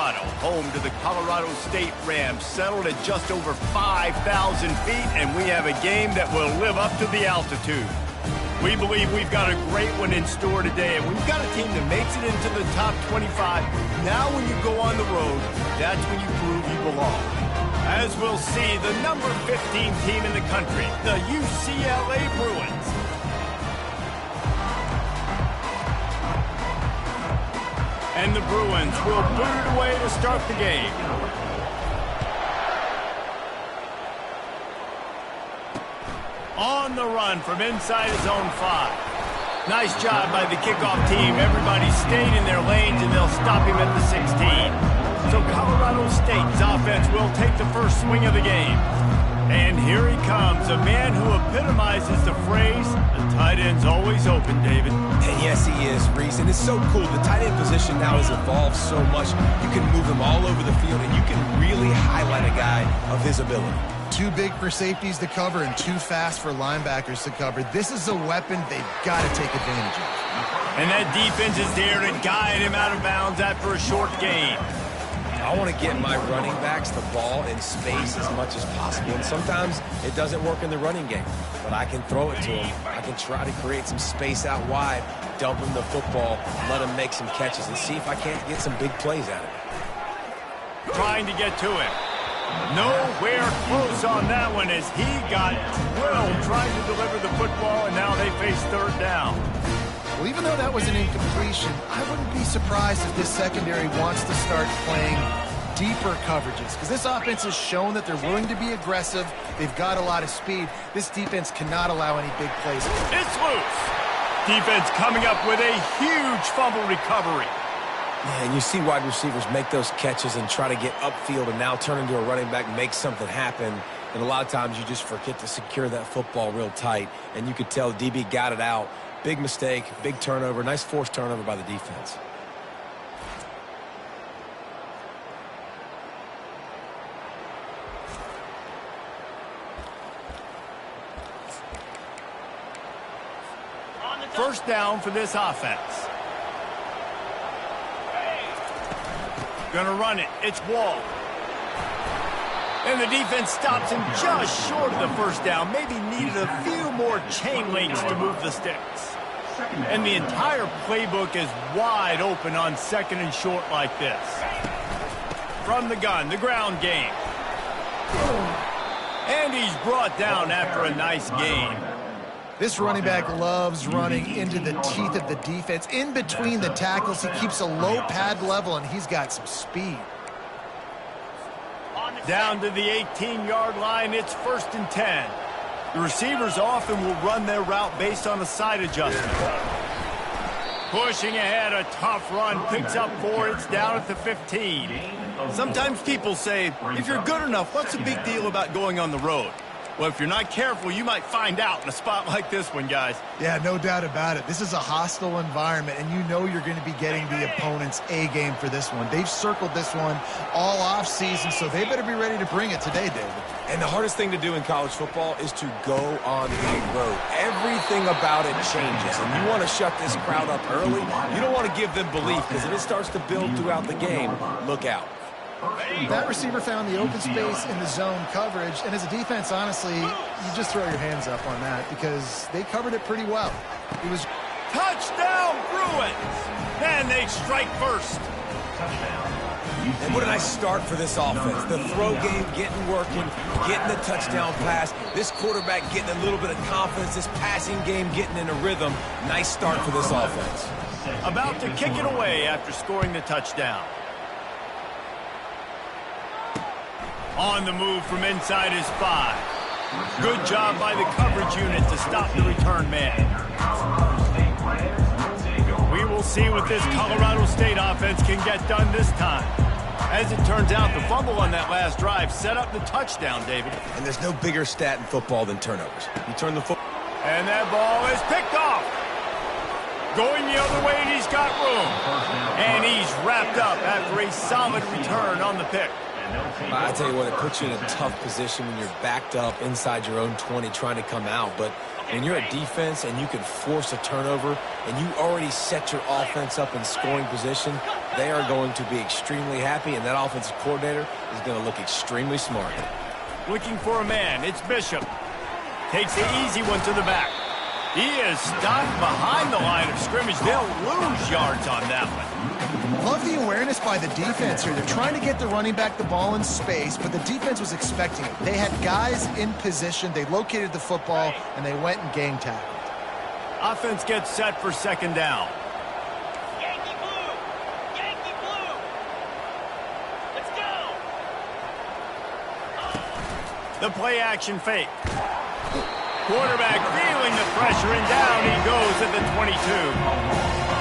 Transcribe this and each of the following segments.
Colorado, home to the Colorado State Rams, settled at just over 5,000 feet, and we have a game that will live up to the altitude. We believe we've got a great one in store today, and we've got a team that makes it into the top 25. Now when you go on the road, that's when you prove you belong. As we'll see, the number 15 team in the country, the UCLA Bruins. And the Bruins will boot it away to start the game. On the run from inside his own 5. Nice job by the kickoff team. Everybody stayed in their lanes, and they'll stop him at the 16. So Colorado State's offense will take the first swing of the game. And here he comes, a man who epitomizes the phrase, the tight end's always open, David. And yes, he is, Reese. And it's so cool. The tight end position now has evolved so much. You can move him all over the field, and you can really highlight a guy of his ability. Too big for safeties to cover and too fast for linebackers to cover. This is a weapon they've got to take advantage of. And that defense is there to guide him out of bounds after a short gain. I want to get my running backs the ball in space as much as possible. And sometimes it doesn't work in the running game, but I can throw it to him. I can try to create some space out wide, dump him the football, let him make some catches, and see if I can't get some big plays out of it. Trying to get to him. Nowhere close on that one as he got drilled trying to deliver the football, and now they face third down. Well, even though that was an incompletion, I wouldn't be surprised if this secondary wants to start playing deeper coverages, because this offense has shown that they're willing to be aggressive. They've got a lot of speed. This defense cannot allow any big plays. It's loose. Defense coming up with a huge fumble recovery. Yeah, and you see wide receivers make those catches and try to get upfield and now turn into a running back, make something happen. And a lot of times you just forget to secure that football real tight. And you could tell DB got it out. Big mistake, big turnover, nice forced turnover by the defense. First down for this offense. Gonna run it. It's Wall. And the defense stops him just short of the first down. Maybe needed a few more chain links to move the sticks. And the entire playbook is wide open on second and short like this. From the gun, the ground game. And he's brought down after a nice gain. This running back loves running into the teeth of the defense. In between the tackles, he keeps a low pad level, and he's got some speed. Down to the 18-yard line, it's 1st and 10. The receivers often will run their route based on a side adjustment. Pushing ahead, a tough run, picks up 4, it's down at the 15. Sometimes people say, if you're good enough, what's the big deal about going on the road? Well, if you're not careful, you might find out in a spot like this one, guys. Yeah, no doubt about it. This is a hostile environment, and you know you're going to be getting the opponent's A game for this one. They've circled this one all off season, so they better be ready to bring it today, David. And the hardest thing to do in college football is to go on the road. Everything about it changes, and you want to shut this crowd up early. You don't want to give them belief, because if it starts to build throughout the game, look out. That receiver found the open space in the zone coverage, and as a defense, honestly, you just throw your hands up on that because they covered it pretty well. It was touchdown Bruins, and they strike first. And what a nice start for this offense. The throw game getting working, getting the touchdown pass. This quarterback getting a little bit of confidence. This passing game getting in a rhythm. Nice start for this offense. About to kick it away after scoring the touchdown. On the move from inside his 5. Good job by the coverage unit to stop the return man. We will see what this Colorado State offense can get done this time. As it turns out, the fumble on that last drive set up the touchdown, David. And there's no bigger stat in football than turnovers. You turn the football. And that ball is picked off. Going the other way, and he's got room. And he's wrapped up after a solid return on the pick. I tell you what, it puts you in a tough position when you're backed up inside your own 20 trying to come out. But when you're a defense and you can force a turnover and you already set your offense up in scoring position, they are going to be extremely happy, and that offensive coordinator is going to look extremely smart. Looking for a man. It's Bishop. Takes the easy one to the back. He is stopped behind the line of scrimmage. They'll lose yards on that one. Love the awareness by the defense here. They're trying to get the running back the ball in space, but the defense was expecting it. They had guys in position. They located the football, and they went and gang tackled. Offense gets set for second down. Yankee blue! Yankee blue! Let's go! The play action fake. Quarterback feeling the pressure, and down he goes at the 22.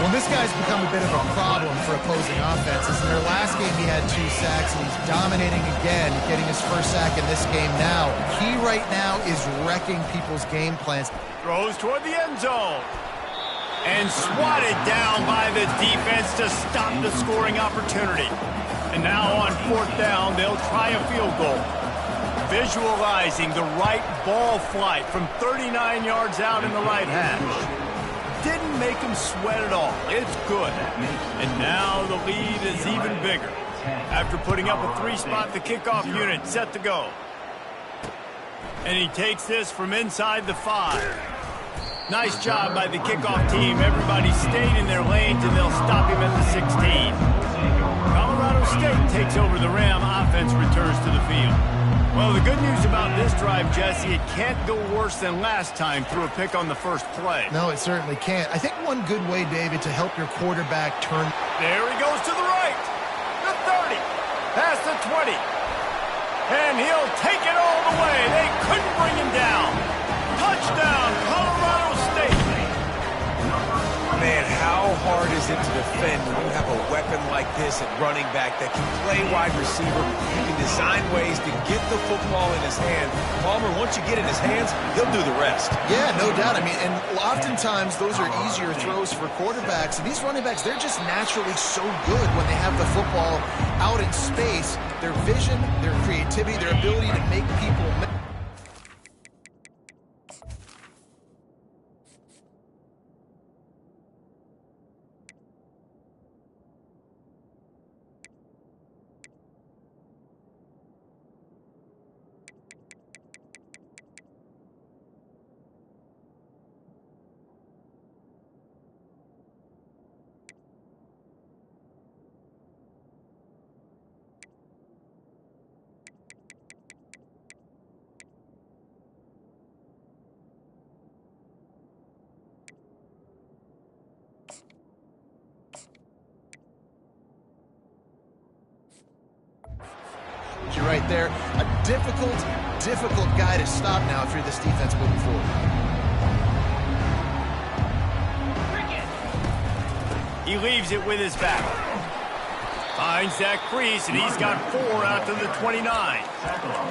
Well, this guy's become a bit of a problem for opposing offenses. In their last game, he had 2 sacks, and he's dominating again, getting his first sack in this game now. He right now is wrecking people's game plans. Throws toward the end zone. And swatted down by the defense to stop the scoring opportunity. And now on 4th down, they'll try a field goal. Visualizing the right ball flight from 39 yards out in the right hash. Didn't make him sweat at all. It's good. And now the lead is even bigger. After putting up a 3-spot, the kickoff unit set to go. And he takes this from inside the 5. Nice job by the kickoff team. Everybody stayed in their lanes, and they'll stop him at the 16. Colorado State takes over the Ram. Offense returns to the field. Well, the good news about this drive, Jesse, it can't go worse than last time through a pick on the first play. No, it certainly can't. I think one good way, David, to help your quarterback turn. There he goes to the right. The 30. Past the 20. And he'll take it all the way. They couldn't bring him down. Touchdown, Colorado State. Man, how hard is it to defend when you have a weapon like this at running back that can play wide receiver? You can design ways to get the football in his hand. Palmer, once you get in his hands, he'll do the rest. Yeah, no doubt. I mean, and oftentimes those are easier throws for quarterbacks. And these running backs, they're just naturally so good when they have the football out in space. Their vision, their creativity, their ability to make people... You're right there. A difficult guy to stop now if you're this defense moving forward. He leaves it with his back. Finds that crease, and he's got 4 out to the 29.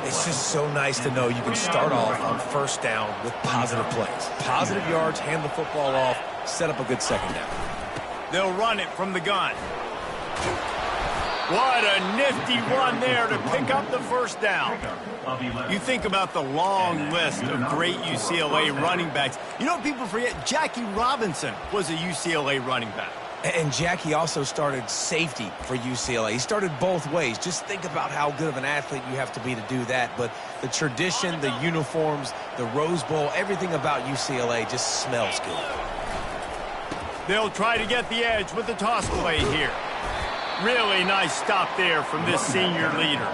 It's just so nice to know you can start off on 1st down with positive plays. Positive yards, hand the football off, set up a good 2nd down. They'll run it from the gun. What a nifty run there to pick up the 1st down. You think about the long list of great UCLA running backs. You know what people forget? Jackie Robinson was a UCLA running back. And Jackie also started safety for UCLA. He started both ways. Just think about how good of an athlete you have to be to do that. But the tradition, the uniforms, the Rose Bowl, everything about UCLA just smells good. They'll try to get the edge with the toss play here. Really nice stop there from this senior leader.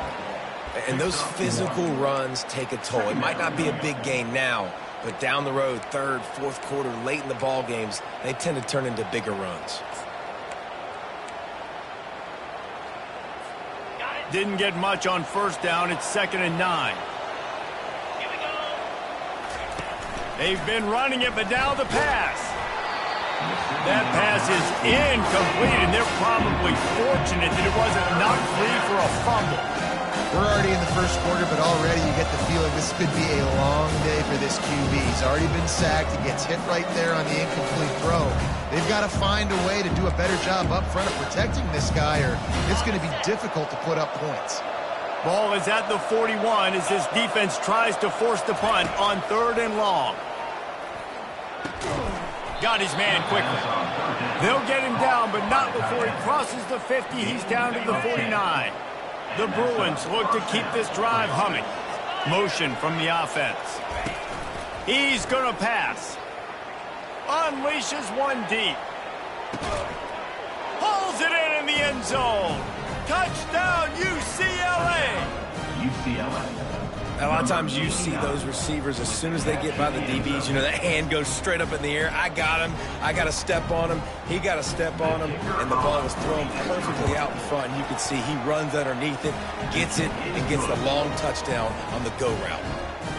And those physical runs take a toll. It might not be a big gain now, but down the road, 3rd, 4th quarter, late in the ball games, they tend to turn into bigger runs. Didn't get much on 1st down. It's 2nd and 9. Here we go. They've been running it, but now the pass. That pass is incomplete, and they're probably fortunate that it wasn't knocked free for a fumble. We're already in the 1st quarter, but already you get the feeling this could be a long day for this QB. He's already been sacked. He gets hit right there on the incomplete throw. They've got to find a way to do a better job up front of protecting this guy, or it's going to be difficult to put up points. Ball is at the 41 as this defense tries to force the punt on 3rd and long. Got his man quickly. They'll get him down, but not before he crosses the 50. He's down to the 49. The Bruins look to keep this drive humming. Motion from the offense. He's going to pass. Unleashes one deep. Pulls it in the end zone. Touchdown, UCLA. A lot of times you see those receivers, as soon as they get by the DBs, you know, that hand goes straight up in the air. I got him. I got to step on him. He got to step on him. And the ball was thrown perfectly out in front. And you can see he runs underneath it, gets it, and gets the long touchdown on the go route.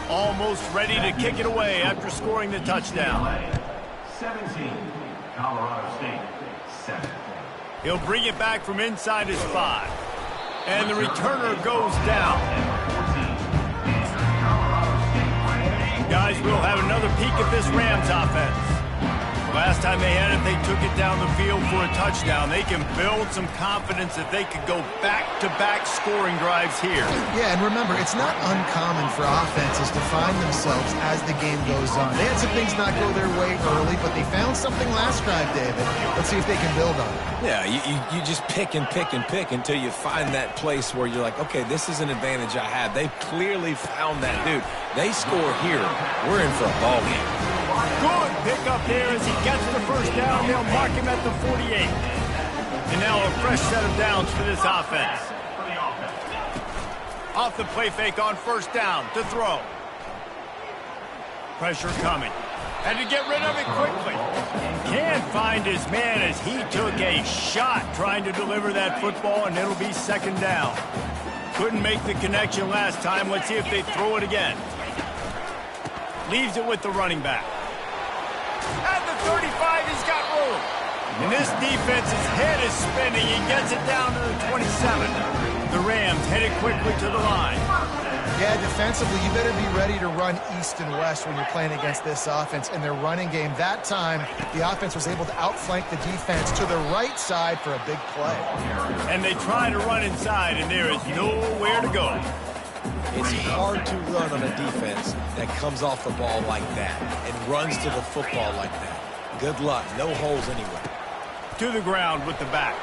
Almost ready to kick it away after scoring the touchdown. 17, Colorado State, 7. He'll bring it back from inside his 5. And the returner goes down. Guys, we'll have another peek at this Rams offense. Last time they had it, they took it down the field for a touchdown. They can build some confidence that they could go back-to-back scoring drives here. Yeah, and remember, it's not uncommon for offenses to find themselves as the game goes on. They had some things not go their way early, but they found something last drive, David. Let's see if they can build on it. Yeah, you just pick and pick and pick until you find that place where you're like, okay, this is an advantage I have. They've clearly found that, dude. They score here, we're in for a ball game. Good pick up there as he gets the first down. They'll mark him at the 48. And now a fresh set of downs for this offense. Off the play fake on first down to throw. Pressure coming. Had to get rid of it quickly. Can't find his man as he took a shot trying to deliver that football, and it'll be second down. Couldn't make the connection last time. Let's see if they throw it again. Leaves it with the running back. At the 35, he's got room. And this defense's head is spinning. He gets it down to the 27. The Rams headed quickly to the line. Yeah, defensively, you better be ready to run east and west when you're playing against this offense. In their running game, that time, the offense was able to outflank the defense to the right side for a big play. And they try to run inside, and there is nowhere to go. It's hard to run on a defense that comes off the ball like that and runs to the football like that. Good luck. No holes anywhere. To the ground with the back.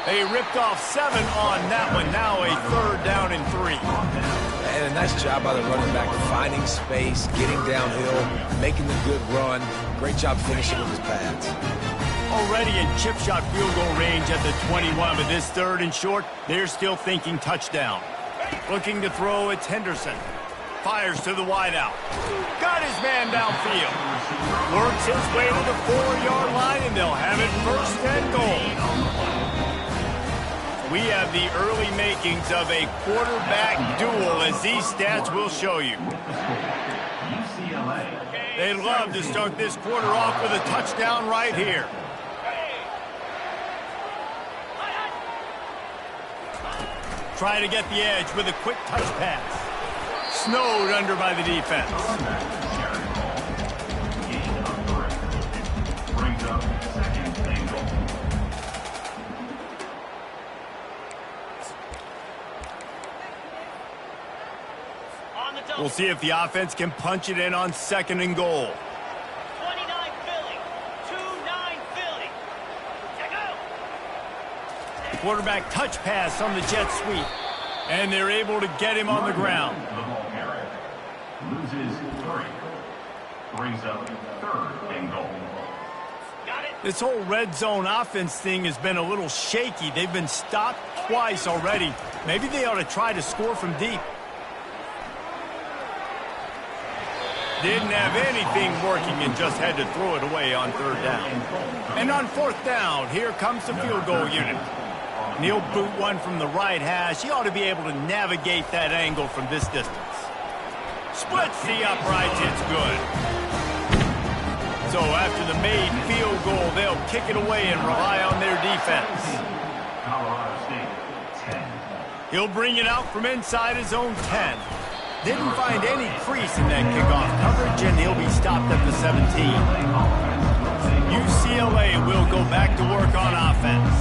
They ripped off 7 on that one. Now a third down and 3. And a nice job by the running back, finding space, getting downhill, making the good run. Great job finishing with his pads. Already in chip shot field goal range at the 21, but this third and short, they're still thinking touchdown. Looking to throw, it's Henderson. Fires to the wideout. Got his man downfield. Works his way to the 4-yard line, and they'll have it first and goal. We have the early makings of a quarterback duel, as these stats will show you. They'd love to start this quarter off with a touchdown right here. Try to get the edge with a quick touch pass. Snowed under by the defense. We'll see if the offense can punch it in on second and goal. 29 Philly. 2-9 Philly. Go. Quarterback touch pass on the jet sweep. And they're able to get him on the ground. The ball carrier loses 3. Brings up third and goal. Got it. This whole red zone offense thing has been a little shaky. They've been stopped twice already. Maybe they ought to try to score from deep. Didn't have anything working and just had to throw it away on third down. And on fourth down, here comes the field goal unit. He'll boot one from the right hash. He ought to be able to navigate that angle from this distance. Splits the uprights. It's good. So after the made field goal, they'll kick it away and rely on their defense. Colorado State, 10. He'll bring it out from inside his own 10. Didn't find any crease in that kickoff coverage, and he'll be stopped at the 17. UCLA will go back to work on offense.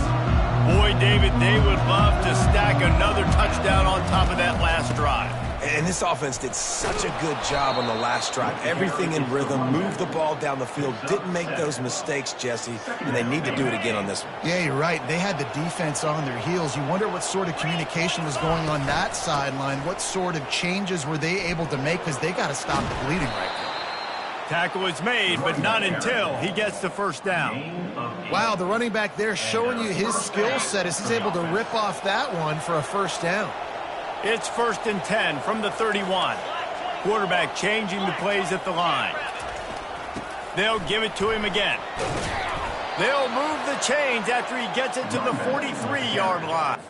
Boy, David, they would love to stack another touchdown on top of that last drive. And this offense did such a good job on the last drive. Everything in rhythm, moved the ball down the field, didn't make those mistakes, Jesse, and they need to do it again on this one. Yeah, you're right. They had the defense on their heels. You wonder what sort of communication was going on that sideline. What sort of changes were they able to make, because they got to stop the bleeding right now. Tackle is made, but not until he gets the first down. Wow, the running back there showing you his skill set as he's able to rip off that one for a first down. It's 1st and 10 from the 31. Quarterback changing the plays at the line. They'll give it to him again. They'll move the chains after he gets it to the 43-yard line.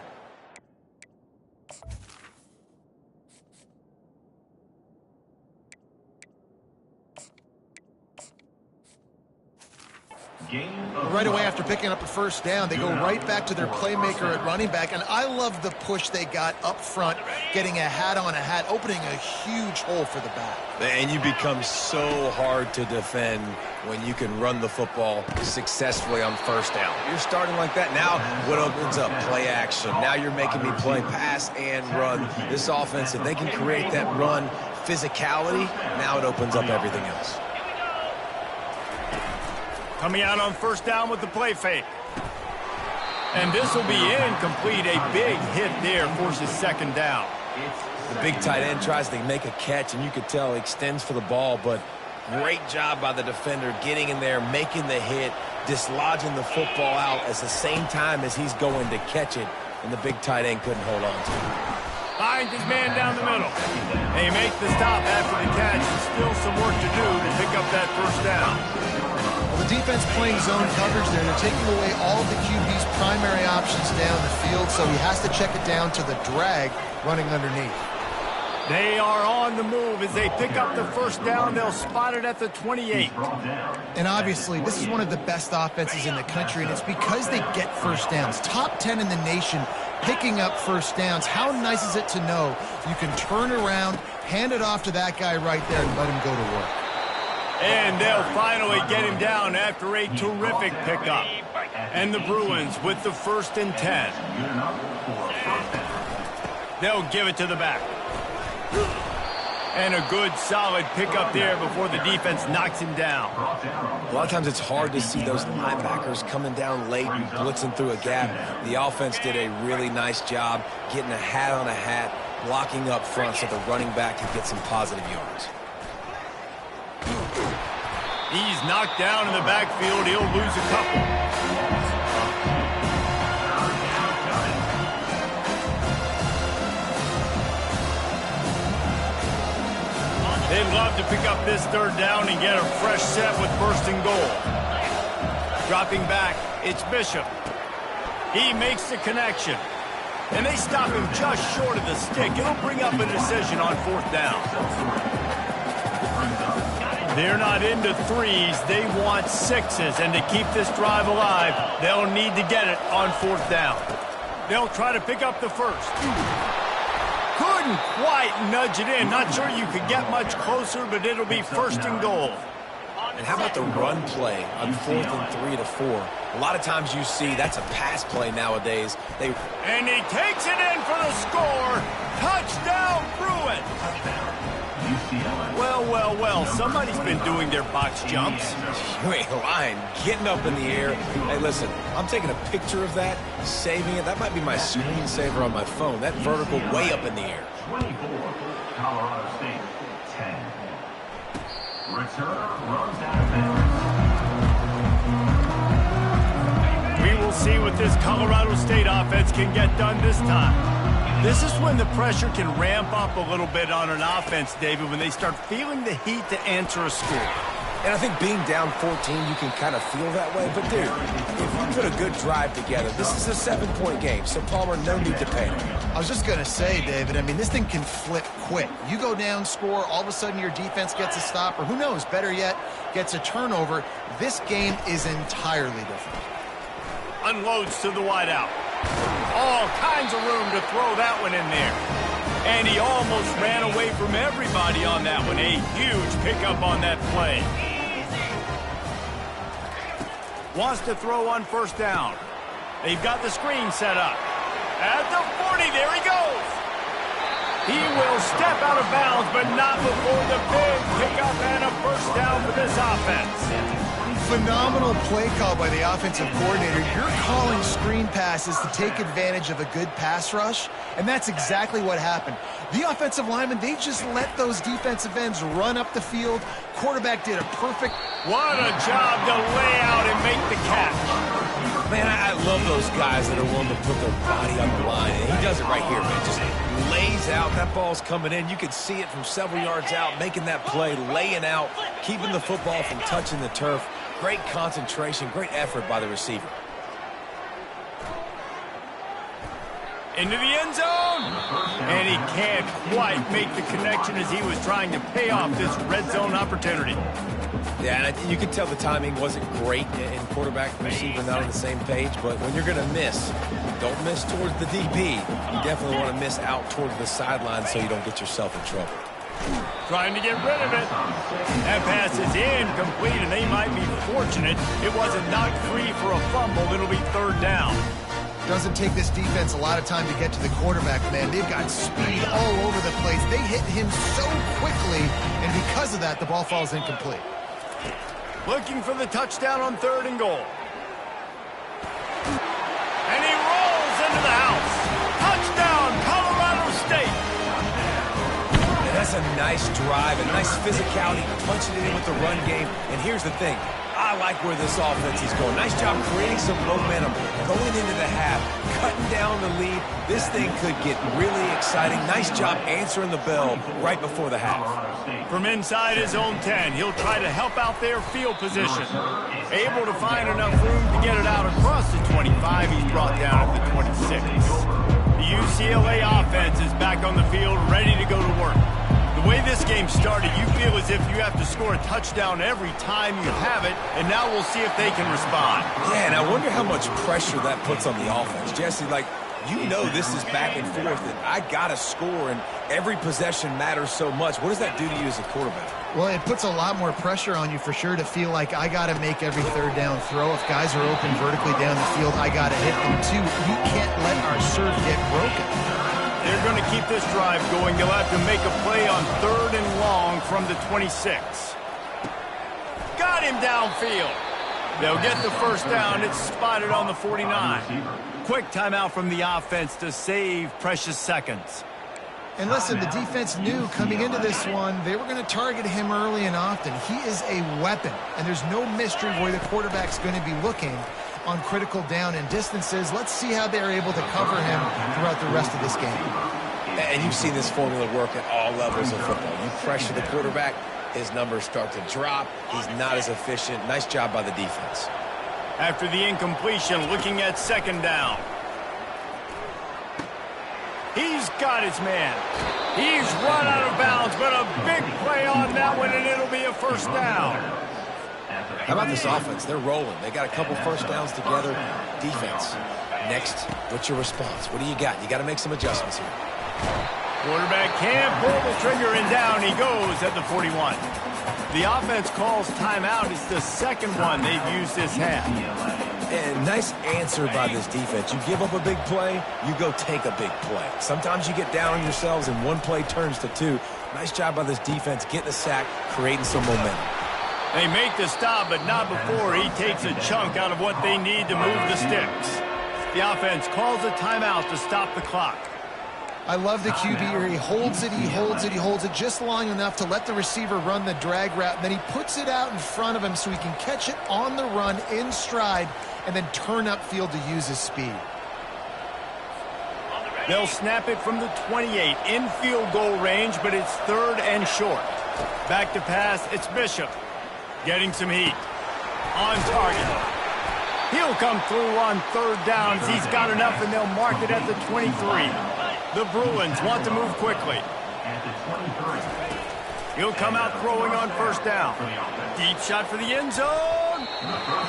Right away after picking up a first down, they go right back to their playmaker at running back, and I love the push they got up front, getting a hat on a hat, opening a huge hole for the back. And you become so hard to defend when you can run the football successfully on first down. You're starting like that. Now what opens up? Play action. Now you're making me play pass and run. This offense, if they can create that run physicality, now it opens up everything else. Coming out on first down with the play fake. And this will be incomplete. A big hit there forces second down. The big tight end tries to make a catch, and you could tell he extends for the ball, but great job by the defender getting in there, making the hit, dislodging the football out at the same time as he's going to catch it, and the big tight end couldn't hold on to it. Finds his man down the middle. They make the stop after the catch. Still some work to do to pick up that first down. The defense playing zone coverage there. They're taking away all of the QB's primary options down the field, so he has to check it down to the drag running underneath. They are on the move as they pick up the first down. They'll spot it at the 28. And obviously, this is one of the best offenses in the country, and it's because they get first downs. Top 10 in the nation picking up first downs. How nice is it to know you can turn around, hand it off to that guy right there, and let him go to work. And they'll finally get him down after a terrific pickup. And the Bruins with the 1st and 10. They'll give it to the back. And a good solid pickup there before the defense knocks him down. A lot of times it's hard to see those linebackers coming down late and blitzing through a gap. The offense did a really nice job getting a hat on a hat, blocking up front so the running back could get some positive yards. He's knocked down in the backfield. He'll lose a couple. They'd love to pick up this third down and get a fresh set with 1st and goal. Dropping back, it's Bishop. He makes the connection. And they stop him just short of the stick. It'll bring up a decision on 4th down. They're not into threes. They want sixes. And to keep this drive alive, they'll need to get it on 4th down. They'll try to pick up the first. Couldn't quite nudge it in. Not sure you could get much closer, but it'll be 1st and goal. And how about the run play on 4th and 3 to 4? A lot of times you see that's a pass play nowadays. And he takes it in for the score. Touchdown, Bruins. Well, somebody's been doing their box jumps. You ain't lying. Getting up in the air. Hey, listen, I'm taking a picture of that, saving it. That might be my screensaver on my phone. That vertical way up in the air. 24, Colorado State, 10. Returner runs out of bounds. We will see what this Colorado State offense can get done this time. This is when the pressure can ramp up a little bit on an offense, David, when they start feeling the heat to answer a score. And I think being down 14, you can kind of feel that way. But, dude, if you put a good drive together, this is a 7-point game. So, Palmer, no need to panic. I was just going to say, David, I mean, this thing can flip quick. You go down, score, all of a sudden your defense gets a stop, or who knows, better yet, gets a turnover. This game is entirely different. Unloads to the wideout. All kinds of room to throw that one in there. And he almost ran away from everybody on that one. A huge pickup on that play. Wants to throw on 1st down. They've got the screen set up. At the 40, there he goes. He will step out of bounds, but not before the big pickup and a first down for this offense. Phenomenal play call by the offensive coordinator. You're calling screen passes to take advantage of a good pass rush, and that's exactly what happened. The offensive linemen, they just let those defensive ends run up the field. Quarterback did a perfect... What a job to lay out and make the catch. Man, I love those guys that are willing to put their body on the line. And he does it right here, man. Just lays out. That ball's coming in. You can see it from several yards out, making that play, laying out, keeping the football from touching the turf. Great concentration, great effort by the receiver. Into the end zone. And he can't quite make the connection as he was trying to pay off this red zone opportunity. Yeah, and you could tell the timing wasn't great in quarterback and receiver not on the same page, but when you're going to miss, don't miss towards the DB. You definitely want to miss out towards the sideline so you don't get yourself in trouble. Trying to get rid of it. That pass is incomplete, and they might be fortunate it wasn't knocked free for a fumble. It'll be third down. Doesn't take this defense a lot of time to get to the quarterback, man. They've got speed all over the place. They hit him so quickly, and because of that, the ball falls incomplete. Looking for the touchdown on 3rd and goal. And he rolls into the house. Touchdown, Colorado State. And that's a nice drive, a nice physicality, punching it in with the run game. And here's the thing. I like where this offense is going. Nice job creating some momentum, going into the half, cutting down the lead. This thing could get really exciting. Nice job answering the bell right before the half. From inside his own 10, he'll try to help out their field position. Able to find enough room to get it out across the 25. He's brought down at the 26. The UCLA offense is back on the field, ready to go to work. The way this game started, you feel as if you have to score a touchdown every time you have it, and now we'll see if they can respond. Yeah, and I wonder how much pressure that puts on the offense. Jesse, like, you know this is back and forth, and I got to score, and every possession matters so much. What does that do to you as a quarterback? Well, it puts a lot more pressure on you for sure to feel like I got to make every third down throw. If guys are open vertically down the field, I got to hit them too. We can't let our serve get broken. They're going to keep this drive going. They'll have to make a play on 3rd and long from the 26. Got him downfield. They'll get the first down. It's spotted on the 49. Quick timeout from the offense to save precious seconds. And listen, the defense knew coming into this one, they were going to target him early and often. He is a weapon, and there's no mystery where the quarterback's going to be looking on critical down and distances. Let's see how they're able to cover him throughout the rest of this game. And you've seen this formula work at all levels of football. You pressure the quarterback, his numbers start to drop. He's not as efficient. Nice job by the defense. After the incompletion, looking at 2nd down. He's got his man. He's run out of bounds, but a big play on that one, and it'll be a first down. How about this offense? They're rolling. They got a couple first downs together. Defense. Next, what's your response? What do you got? You got to make some adjustments here. Quarterback can't pull the trigger, and down he goes at the 41. The offense calls timeout. It's the 2nd one they've used this half. And nice answer by this defense. You give up a big play, you go take a big play. Sometimes you get down on yourselves and one play turns to 2. Nice job by this defense getting a sack, creating some momentum. They make the stop, but not before he takes a chunk out of what they need to move the sticks. The offense calls a timeout to stop the clock. I love the QB here. He holds it, he holds it, he holds it just long enough to let the receiver run the drag route. And then he puts it out in front of him so he can catch it on the run in stride and then turn upfield to use his speed. They'll snap it from the 28 in field goal range, but it's 3rd and short. Back to pass, it's Bishop. Getting some heat. On target. He'll come through on 3rd downs. He's got enough, and they'll mark it at the 23. The Bruins want to move quickly. He'll come out throwing on 1st down. Deep shot for the end zone.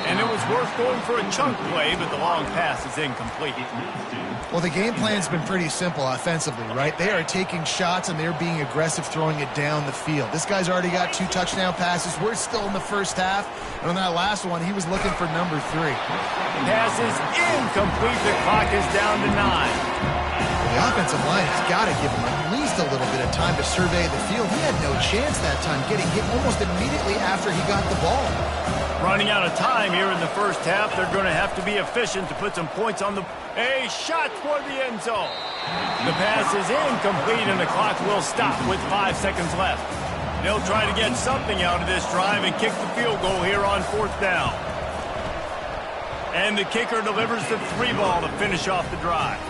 And it was worth going for a chunk play, but the long pass is incomplete. Well, the game plan's been pretty simple offensively, right? They are taking shots, and they're being aggressive throwing it down the field. This guy's already got 2 touchdown passes. We're still in the first half. And on that last one, he was looking for number 3. Pass is incomplete. The clock is down to 9. The offensive line has got to give him at least a little bit of time to survey the field. He had no chance that time, getting hit almost immediately after he got the ball. Running out of time here in the first half. They're going to have to be efficient to put some points on the... A shot for the end zone. The pass is incomplete, and the clock will stop with 5 seconds left. They'll try to get something out of this drive and kick the field goal here on 4th down. And the kicker delivers the 3 ball to finish off the drive.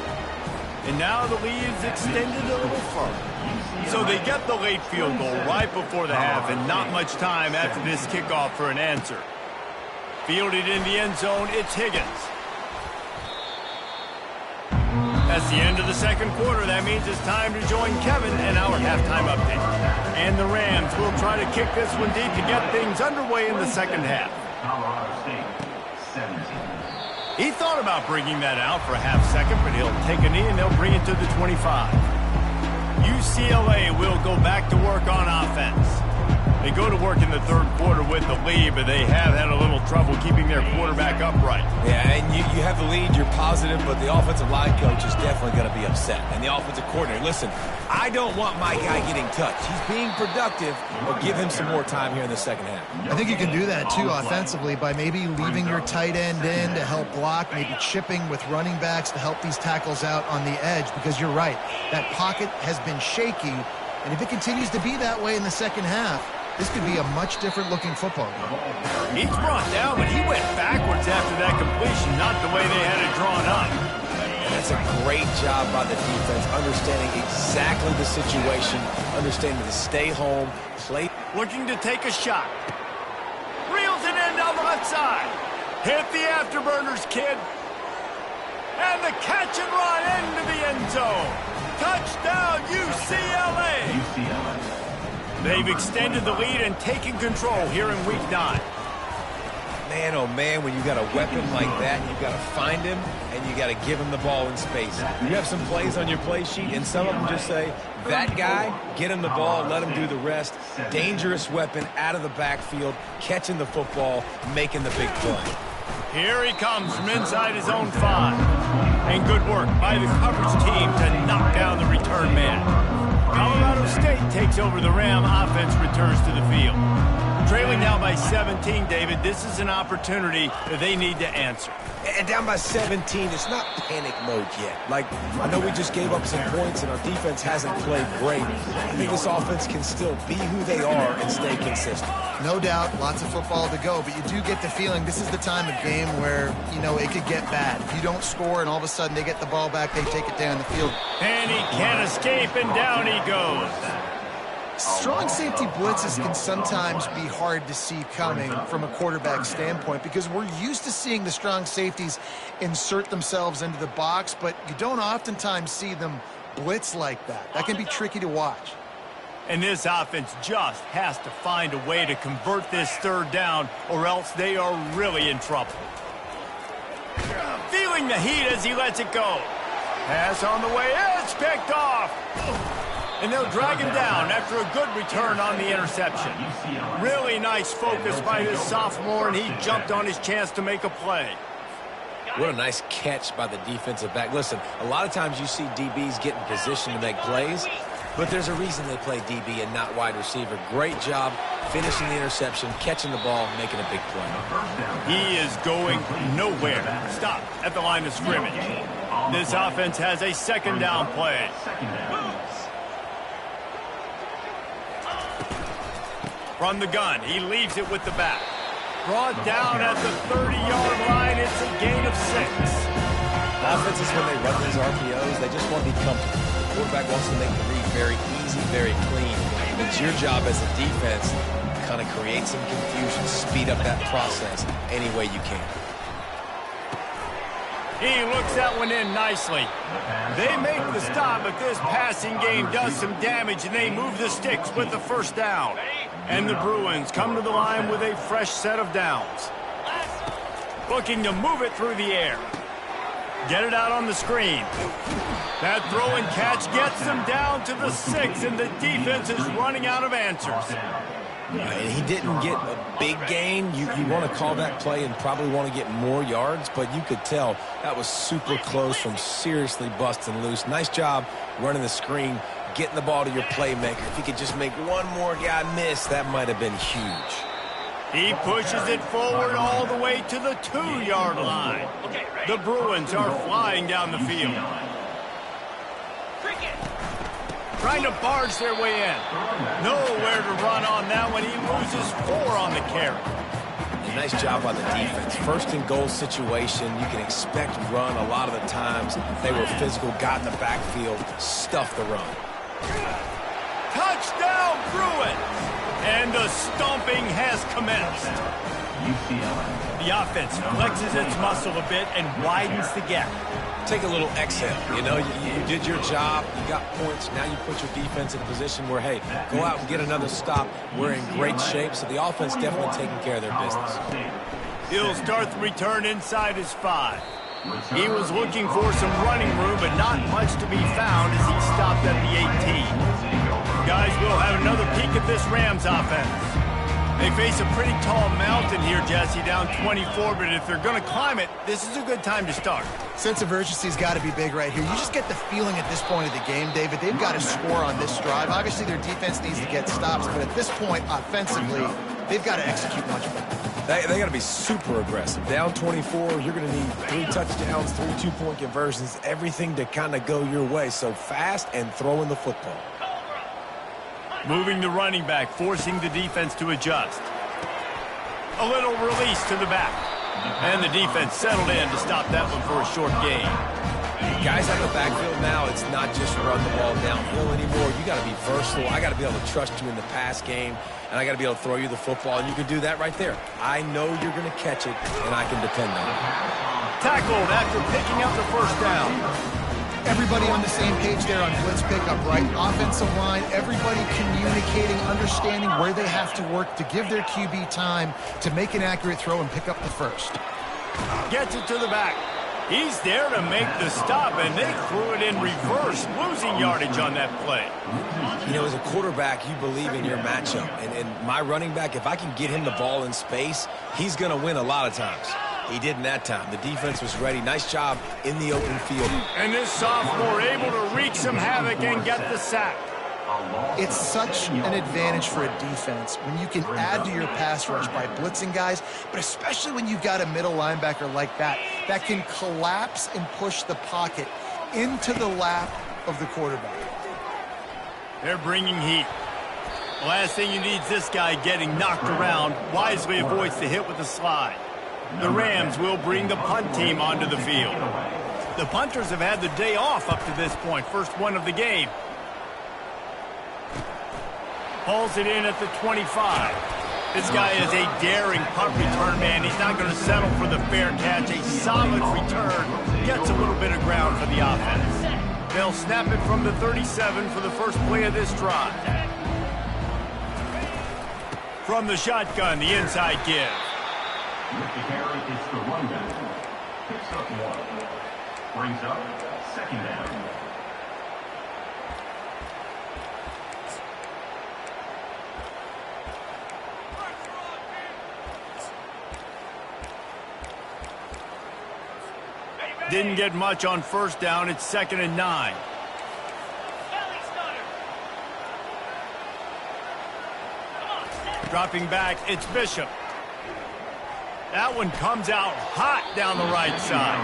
And now the lead's extended a little further. So they get the late field goal right before the half, and not much time after this kickoff for an answer. Fielded in the end zone, it's Higgins. That's the end of the second quarter. That means it's time to join Kevin and our halftime update. And the Rams will try to kick this one deep to get things underway in the second half. Colorado State, 17. He thought about bringing that out for a half second, but he'll take a knee and they'll bring it to the 25. UCLA will go back to work on offense. They go to work in the third quarter with the lead, but they have had a little trouble keeping their quarterback upright. Yeah, and you have the lead, you're positive, but the offensive line coach is definitely going to be upset. And the offensive coordinator, listen, I don't want my guy getting touched. He's being productive, but give him some more time here in the second half. I think you can do that, too, offensively, by maybe leaving your tight end in to help block, maybe chipping with running backs to help these tackles out on the edge, because you're right. That pocket has been shaky, and if it continues to be that way in the second half, this could be a much different-looking football game. He's brought down, but he went backwards after that completion, not the way they had it drawn up. And that's a great job by the defense, understanding exactly the situation, understanding to stay home, play. Looking to take a shot. Reels it in down the left side. Hit the afterburners, kid. And the catch and run into the end zone. Touchdown, UCLA. UCLA. They've extended the lead and taken control here in Week 9. Man, oh man, when you got a weapon like that, you got to find him and you got to give him the ball in space. You have some plays on your play sheet, and some of them just say, that guy, get him the ball, let him do the rest. Dangerous weapon out of the backfield, catching the football, making the big play. Here he comes from inside his own 5. And good work by the coverage team to knock down the return man. Colorado State takes over the Ram. Offense returns to the field. Trailing now by 17, David. This is an opportunity that they need to answer. And down by 17, it's not panic mode yet. Like, I know we just gave up some points and our defense hasn't played great. I think this offense can still be who they are and stay consistent. No doubt, lots of football to go, but you do get the feeling this is the time of game where, you know, it could get bad. If you don't score and all of a sudden they get the ball back, they take it down the field. And he can't escape, and down he goes. Strong safety blitzes can sometimes be hard to see coming from a quarterback standpoint because we're used to seeing the strong safeties insert themselves into the box, but you don't oftentimes see them blitz like that. That can be tricky to watch. And this offense just has to find a way to convert this third down, or else they are really in trouble. Feeling the heat as he lets it go. Pass on the way, it's picked off. And they'll drag him down after a good return on the interception. Really nice focus by this sophomore, and he jumped on his chance to make a play. What a nice catch by the defensive back. Listen, a lot of times you see DBs get in position to make plays, but there's a reason they play DB and not wide receiver. Great job finishing the interception, catching the ball, making a big play. He is going nowhere. Stop at the line of scrimmage. This offense has a second down play. From the gun, he leaves it with the back. Brought down at the 30-yard line, it's a gain of 6. Offenses, when they run these RPOs, they just want to be comfortable. The quarterback wants to make the read very easy, very clean. It's your job as a defense to kind of create some confusion, speed up that process any way you can. He looks that one in nicely. They make the stop, but this passing game does some damage, and they move the sticks with the first down. And the Bruins come to the line with a fresh set of downs. Looking to move it through the air. Get it out on the screen. That throw and catch gets them down to the 6, and the defense is running out of answers. And he didn't get a big gain. You want to call that play and probably want to get more yards, but you could tell that was super close from seriously busting loose. Nice job running the screen, getting the ball to your playmaker. If you could just make one more guy miss, that might have been huge. He pushes it forward all the way to the 2-yard line. The Bruins are flying down the field. Trying to barge their way in. Nowhere to run on that one. He loses 4 on the carry. A nice job by the defense. First and goal situation, you can expect run a lot of the times. They were physical, got in the backfield, stuffed the run. Touchdown, Bruins! And the stomping has commenced. The offense flexes its muscle a bit and widens the gap. Take a little exhale. You know, you did your job. You got points. Now you put your defense in a position where, hey, go out and get another stop. We're in great shape, so the offense definitely taking care of their business. He'll start the return inside his 5. He was looking for some running room, but not much to be found as he stopped at the 18. Guys, we'll have another peek at this Rams offense. They face a pretty tall mountain here, Jesse, down 24, but if they're going to climb it, this is a good time to start. Sense of urgency's got to be big right here. You just get the feeling at this point of the game, David, they've got to score on this drive. Obviously, their defense needs to get stops, but at this point, offensively, they've got to execute much better. They got to be super aggressive. Down 24, you're going to need 3 touchdowns, 3 2-point conversions, everything to kind of go your way. So fast and throwing the football. Moving the running back, forcing the defense to adjust. A little release to the back. And the defense settled in to stop that one for a short gain. Guys out of the backfield now, it's not just run the ball downhill anymore. You got to be versatile. I got to be able to trust you in the pass game, and I got to be able to throw you the football, and you can do that right there. I know you're going to catch it, and I can depend on it. Tackled after picking up the first down. Everybody on the same page there on blitz pickup, right? Offensive line, everybody communicating, understanding where they have to work to give their QB time to make an accurate throw and pick up the first. Gets it to the back. He's there to make the stop, and they threw it in reverse, losing yardage on that play. You know, as a quarterback, you believe in your matchup. And my running back, if I can get him the ball in space, he's going to win a lot of times. He didn't that time. The defense was ready. Nice job in the open field. And this sophomore able to wreak some havoc and get the sack. It's such an advantage for a defense when you can add to your pass rush by blitzing guys, but especially when you've got a middle linebacker like that can collapse and push the pocket into the lap of the quarterback. They're bringing heat. The last thing you need is this guy getting knocked around. Wisely avoids the hit with the slide. The Rams will bring the punt team onto the field. The punters have had the day off up to this point. First one of the game. Hauls it in at the 25. This guy is a daring punt return man. He's not going to settle for the fair catch. A solid return. Gets a little bit of ground for the offense. They'll snap it from the 37 for the first play of this drive. From the shotgun, the inside give. With the carry, it's the runback. Picks up 1. Brings up 2nd down. Didn't get much on first down. It's 2nd and 9. Dropping back, it's Bishop. That one comes out hot down the right side.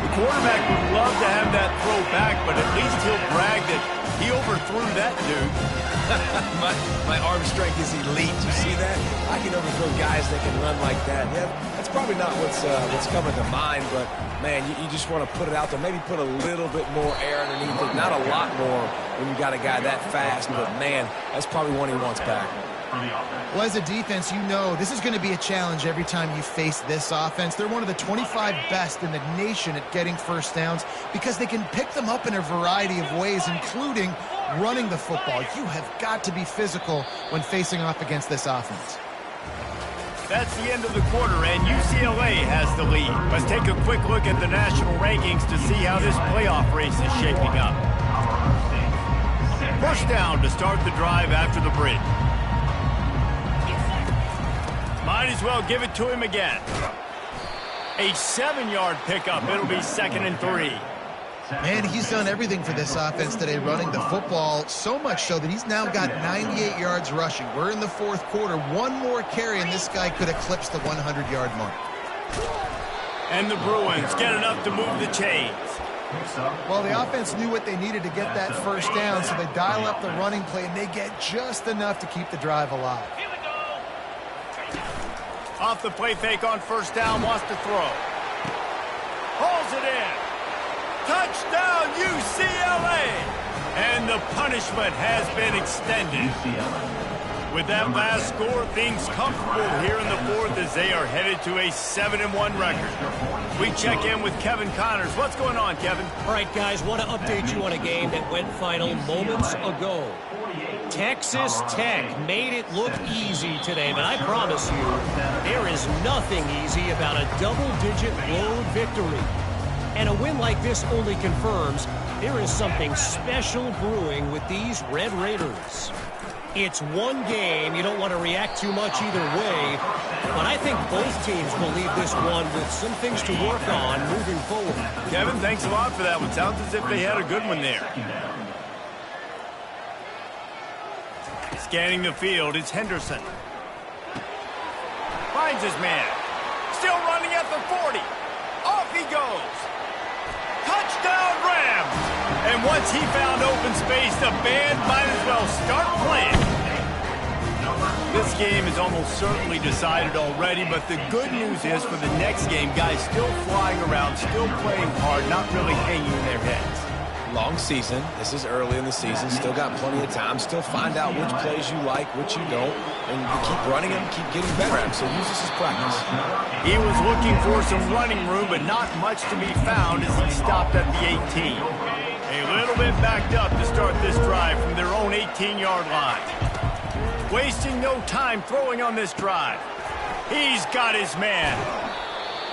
The quarterback would love to have that throw back, but at least he'll brag that he overthrew that dude. my arm strength is elite. You see that? I can overthrow guys that can run like that. Yeah, that's probably not what's coming to mind, but, man, you just want to put it out there. Maybe put a little bit more air underneath it. Not a lot more when you got a guy that fast, but, man, that's probably one he wants back. Well, as a defense, you know this is going to be a challenge every time you face this offense. They're one of the 25 best in the nation at getting first downs because they can pick them up in a variety of ways, including running the football. You have got to be physical when facing off against this offense. That's the end of the quarter, and UCLA has the lead. Let's take a quick look at the national rankings to see how this playoff race is shaping up. First down to start the drive after the bridge. Might as well give it to him again. A 7-yard pickup. It'll be 2nd and 3. Man, he's done everything for this offense today, running the football, so much so that he's now got 98 yards rushing. We're in the 4th quarter. One more carry, and this guy could eclipse the 100-yard mark. And the Bruins get enough to move the chains. Well, the offense knew what they needed to get that first down, so they dial up the running play, and they get just enough to keep the drive alive. Here we go. Off the play fake on 1st down, wants to throw. Hauls it in. Touchdown, UCLA! And the punishment has been extended. With that last score, things comfortable here in the 4th as they are headed to a 7-1 record. We check in with Kevin Connors. What's going on, Kevin? All right, guys, want to update you on a game that went final moments ago. Texas Tech made it look easy today, but I promise you, there is nothing easy about a double-digit road victory. And a win like this only confirms there is something special brewing with these Red Raiders. It's one game. You don't want to react too much either way. But I think both teams will leave this one with some things to work on moving forward. Kevin, thanks a lot for that one. Sounds as if they had a good one there. Scanning the field, it's Henderson. Finds his man. Still running at the 40. Off he goes. Touchdown, Rams! And once he found open space, the band might as well start playing. This game is almost certainly decided already, but the good news is for the next game, guys still flying around, still playing hard, not really hanging their heads. Long season. This is early in the season. Still got plenty of time. Still find out which plays you like, which you don't. And you keep running them, keep getting better at them. So use this as practice. He was looking for some running room, but not much to be found as he stopped at the 18. A little bit backed up to start this drive from their own 18-yard line. Wasting no time throwing on this drive. He's got his man.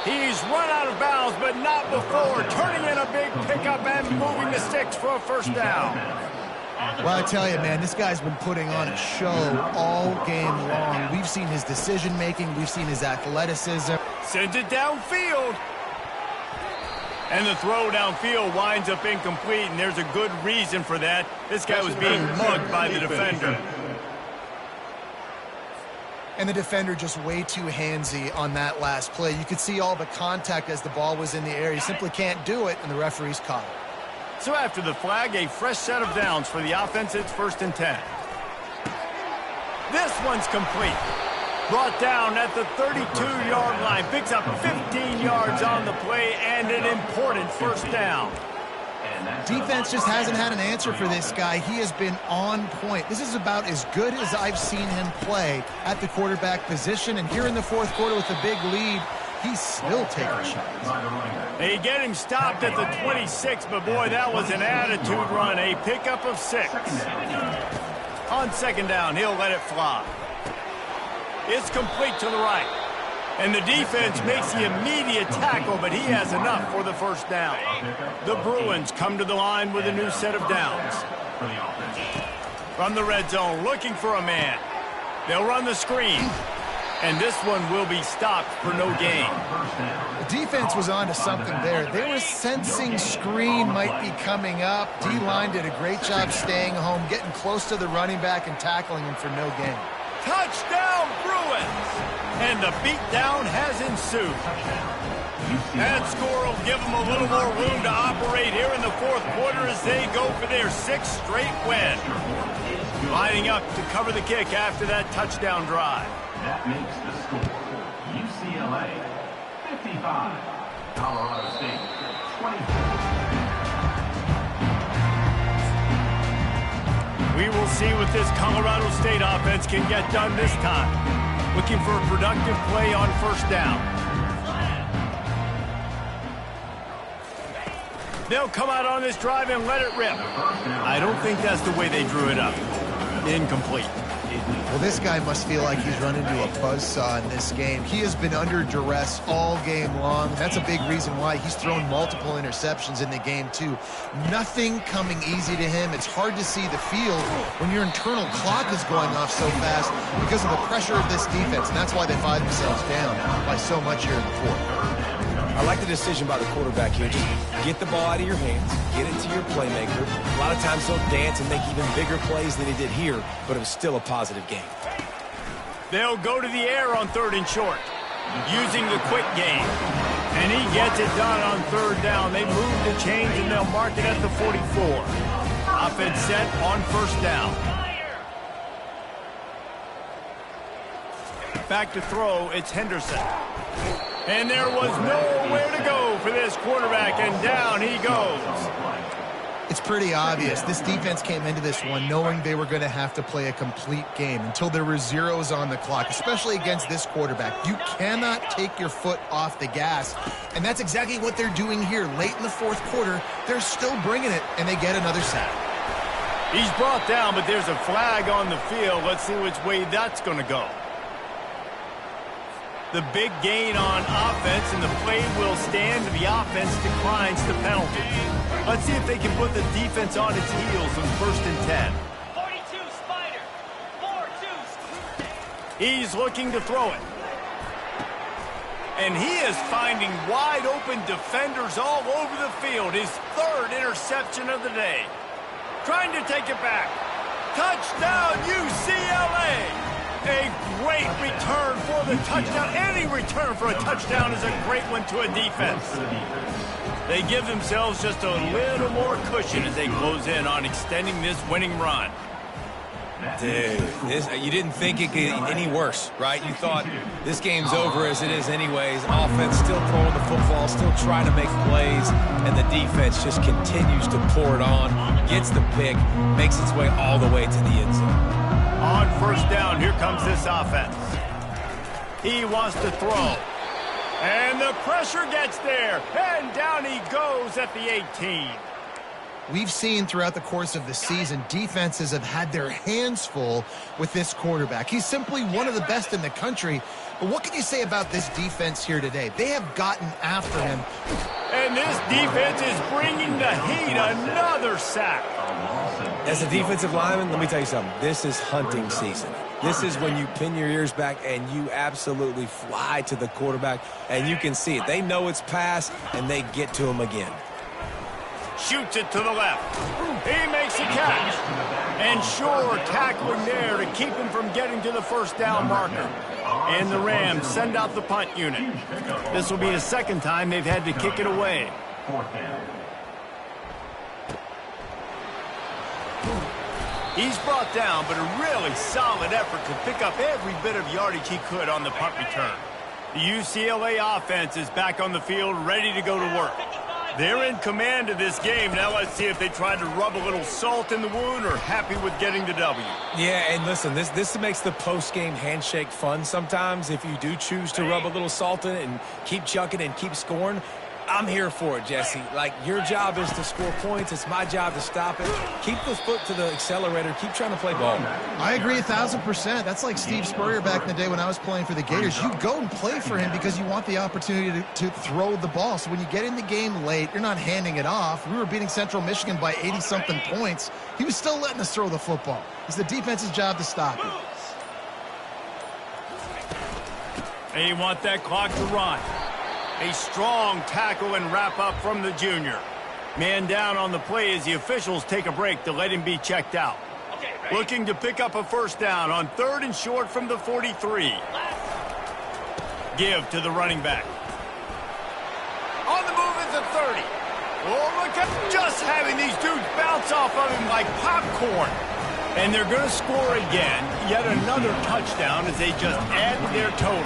He's run out of bounds, but not before. Turning in a big pickup and moving the sticks for a 1st down. Well, I tell you, man, this guy's been putting on a show all game long. We've seen his decision-making. We've seen his athleticism. Sends it downfield. And the throw downfield winds up incomplete, and there's a good reason for that. This guy was being mugged by the defender. And the defender just way too handsy on that last play. You could see all the contact as the ball was in the air. He simply can't do it, and the referee's caught it. So after the flag, a fresh set of downs for the offense. It's 1st and 10. This one's complete. Brought down at the 32-yard line. Picks up 15 yards on the play and an important 1st down. Defense just hasn't had an answer for this guy. He has been on point. This is about as good as I've seen him play at the quarterback position. And here in the 4th quarter with a big lead, he's still taking shots. They get him stopped at the 26, but boy, that was an attitude run. A pickup of 6. On 2nd down, he'll let it fly. It's complete to the right. And the defense makes the immediate tackle, but he has enough for the 1st down. The Bruins come to the line with a new set of downs. From the red zone, looking for a man. They'll run the screen. And this one will be stopped for no gain. The defense was on to something there. They were sensing screen might be coming up. D-line did a great job staying home, getting close to the running back and tackling him for no gain. Touchdown, Bruins! And the beatdown has ensued. That score will give them a little more room to operate here in the 4th quarter as they go for their 6th straight win. Lining up to cover the kick after that touchdown drive. That makes the score UCLA 55, Colorado State 24. We will see what this Colorado State offense can get done this time. Looking for a productive play on 1st down. They'll come out on this drive and let it rip. I don't think that's the way they drew it up. Incomplete. Well, this guy must feel like he's run into a buzzsaw in this game. He has been under duress all game long. That's a big reason why he's thrown multiple interceptions in the game, too. Nothing coming easy to him. It's hard to see the field when your internal clock is going off so fast because of the pressure of this defense, and that's why they find themselves down by so much here in the fourth. I like the decision by the quarterback here. Just get the ball out of your hands, get it to your playmaker. A lot of times he'll dance and make even bigger plays than he did here, but it was still a positive game. They'll go to the air on 3rd and short, using the quick game. And he gets it done on 3rd down. They move the chains, and they'll mark it at the 44. Offense set on 1st down. Back to throw, it's Henderson. And there was nowhere to go for this quarterback, and down he goes. It's pretty obvious. This defense came into this one knowing they were going to have to play a complete game until there were zeros on the clock, especially against this quarterback. You cannot take your foot off the gas, and that's exactly what they're doing here. Late in the 4th quarter, they're still bringing it, and they get another sack. He's brought down, but there's a flag on the field. Let's see which way that's going to go. The big gain on offense, and the play will stand. The offense declines the penalty. Let's see if they can put the defense on its heels on 1st and 10. 42 Spider. 4-2. He's looking to throw it. And he is finding wide open defenders all over the field. His 3rd interception of the day. Trying to take it back. Touchdown, UCLA! A great return for the touchdown. Any return for a touchdown is a great one to a defense. They give themselves just a little more cushion as they close in on extending this winning run. Dude, you didn't think it could get any worse, right? You thought this game's over as it is anyways. Offense still throwing the football, still trying to make plays, and the defense just continues to pour it on, gets the pick, makes its way all the way to the end zone. On 1st down, here comes this offense. He wants to throw. And the pressure gets there. And down he goes at the 18. We've seen throughout the course of the season, defenses have had their hands full with this quarterback. He's simply one of the best in the country. But what can you say about this defense here today? They have gotten after him. And this defense is bringing the heat. Another sack. As a defensive lineman, let me tell you something. This is hunting season. This is when you pin your ears back and you absolutely fly to the quarterback, and you can see it. They know it's pass, and they get to him again. Shoots it to the left. He makes a catch. And sure, tackling there to keep him from getting to the 1st down marker. And the Rams send out the punt unit. This will be the 2nd time they've had to kick it away. 4th down. He's brought down, but a really solid effort to pick up every bit of yardage he could on the punt return. The UCLA offense is back on the field, ready to go to work. They're in command of this game. Now let's see if they try to rub a little salt in the wound or happy with getting the W. Yeah, and listen, this makes the post-game handshake fun sometimes. If you do choose to rub a little salt in it and keep chucking and keep scoring, I'm here for it, Jesse. Like, your job is to score points. It's my job to stop it. Keep the foot to the accelerator. Keep trying to play ball. I agree 1,000%. That's like Steve Spurrier back in the day when I was playing for the Gators. You go and play for him because you want the opportunity to throw the ball. So when you get in the game late, you're not handing it off. We were beating Central Michigan by 80-something points. He was still letting us throw the football. It's the defense's job to stop it. They want that clock to run. A strong tackle and wrap up from the junior. Man down on the play as the officials take a break to let him be checked out. Looking to pick up a 1st down on 3rd and short from the 43. Give to the running back. On the move at the 30. Oh, look at just having these dudes bounce off of him like popcorn. And they're going to score again. Yet another touchdown as they just add to their total.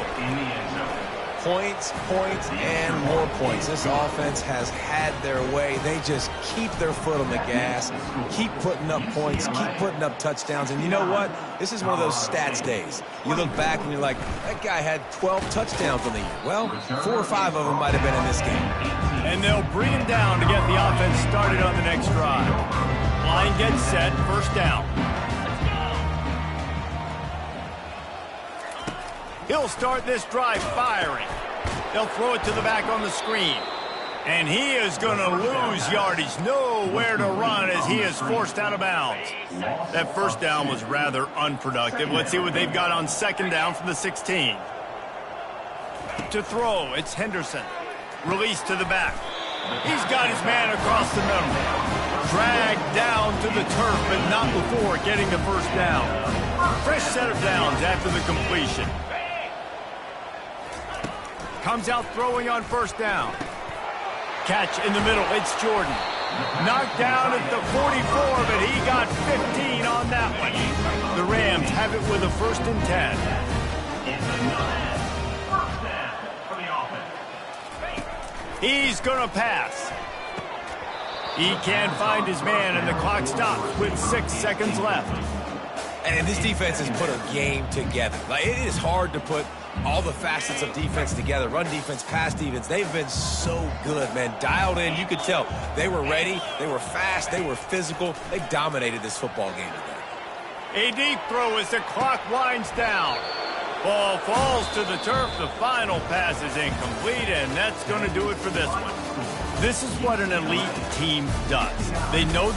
Points, and more points. This offense has had their way. They just keep their foot on the gas, keep putting up points, keep putting up touchdowns. And you know what? This is one of those stats days. You look back and you're like, that guy had 12 touchdowns on the year. Well, 4 or 5 of them might have been in this game. And they'll bring him down to get the offense started on the next drive. Line gets set, 1st down. He'll start this drive firing. They'll throw it to the back on the screen. And he is going to lose yardage. Nowhere to run as he is forced out of bounds. That first down was rather unproductive. Let's see what they've got on second down from the 16. To throw, it's Henderson. Release to the back. He's got his man across the middle. Dragged down to the turf, but not before getting the first down. Fresh set of downs after the completion. Comes out throwing on first down. Catch in the middle, it's Jordan. Knocked down at the 44, but he got 15 on that one. The Rams have it with a 1st and 10. He's going to pass. He can't find his man, and the clock stops with 6 seconds left. And this defense has put a game together. Like, it is hard to put all the facets of defense together. Run defense, pass defense. They've been so good, man. Dialed in. You could tell they were ready. They were fast. They were physical. They dominated this football game today. A deep throw as the clock winds down. Ball falls to the turf. The final pass is incomplete, and that's going to do it for this one. This is what an elite team does. They know they're